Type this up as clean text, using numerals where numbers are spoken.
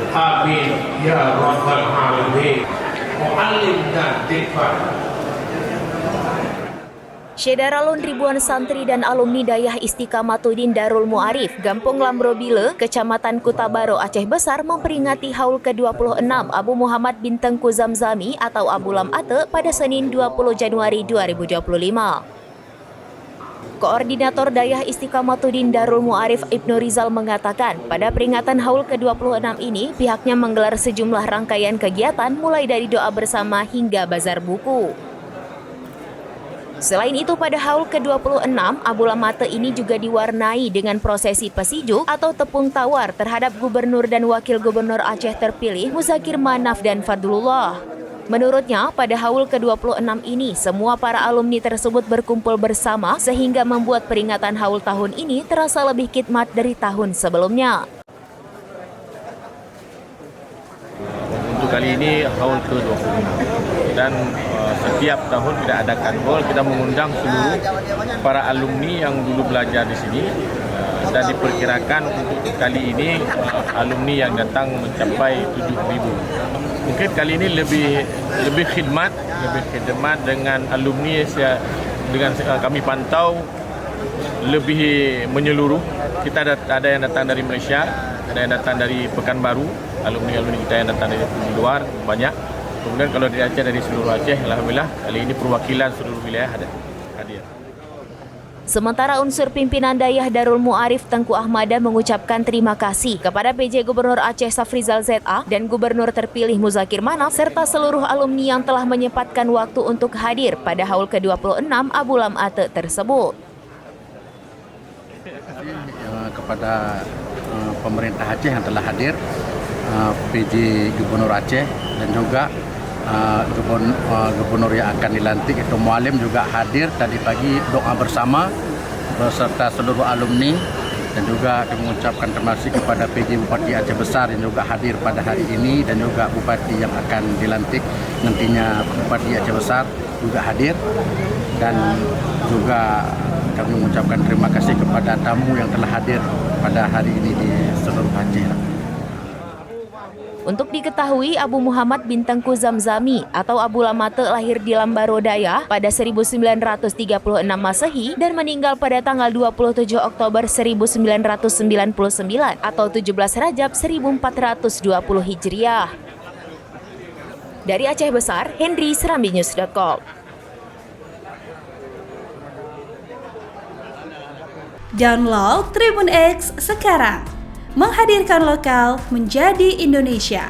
Amin ya rabbal alamin. Muallim dan tikfar. Syederalun ribuan santri dan alumni Dayah Istiqamatuddin Darul Muarif, Gampung Lambrobile, Kecamatan Kutabaro, Aceh Besar memperingati haul ke-26 Abu Muhammad bin Tengku Zamzami atau Abu Lam Ate pada Senin 20 Januari 2025. Koordinator Dayah Istiqamatuddin Darul Muarif Ibnu Rizal mengatakan, pada peringatan haul ke-26 ini pihaknya menggelar sejumlah rangkaian kegiatan mulai dari doa bersama hingga bazar buku. Selain itu, pada haul ke-26, Abu Lam Ate ini juga diwarnai dengan prosesi pesijuk atau tepung tawar terhadap Gubernur dan Wakil Gubernur Aceh terpilih Muzakir Manaf dan Fadlullah. Menurutnya, pada haul ke-26 ini, semua para alumni tersebut berkumpul bersama sehingga membuat peringatan haul tahun ini terasa lebih khidmat dari tahun sebelumnya. Untuk kali ini haul ke-26 dan setiap tahun kita adakan haul, kita mengundang seluruh para alumni yang dulu belajar di sini dan diperkirakan untuk kali ini alumni yang datang mencapai 7.000. Mungkin kali ini lebih khidmat dengan alumni dengan kami pantau lebih menyeluruh. Kita ada yang datang dari Malaysia, ada yang datang dari Pekanbaru, alumni kita yang datang dari luar banyak. Kemudian kalau dari Aceh, dari seluruh Aceh, alhamdulillah kali ini perwakilan seluruh wilayah hadir. Sementara unsur pimpinan Dayah Darul Muarif Tengku Ahmada mengucapkan terima kasih kepada PJ Gubernur Aceh Safrizal ZA dan Gubernur terpilih Muzakir Manaf serta seluruh alumni yang telah menyempatkan waktu untuk hadir pada haul ke-26 Abu Lam Ate tersebut. Kepada pemerintah Aceh yang telah hadir, PJ Gubernur Aceh dan juga gubernur yang akan dilantik itu Mualim juga hadir tadi pagi doa bersama beserta seluruh alumni, dan juga mengucapkan terima kasih kepada PJ Bupati Aceh Besar yang juga hadir pada hari ini, dan juga Bupati yang akan dilantik nantinya Bupati Aceh Besar juga hadir, dan juga kami mengucapkan terima kasih kepada tamu yang telah hadir pada hari ini di seluruh Aceh. Untuk diketahui, Abu Muhammad bin Tengku Zamzami atau Abu Lam Ate lahir di Lambaro Dayah pada 1936 Masehi dan meninggal pada tanggal 27 Oktober 1999 atau 17 Rajab 1420 Hijriah. Dari Aceh Besar, Henry, serambinews.com. Download Tribun X sekarang. Menghadirkan lokal menjadi Indonesia.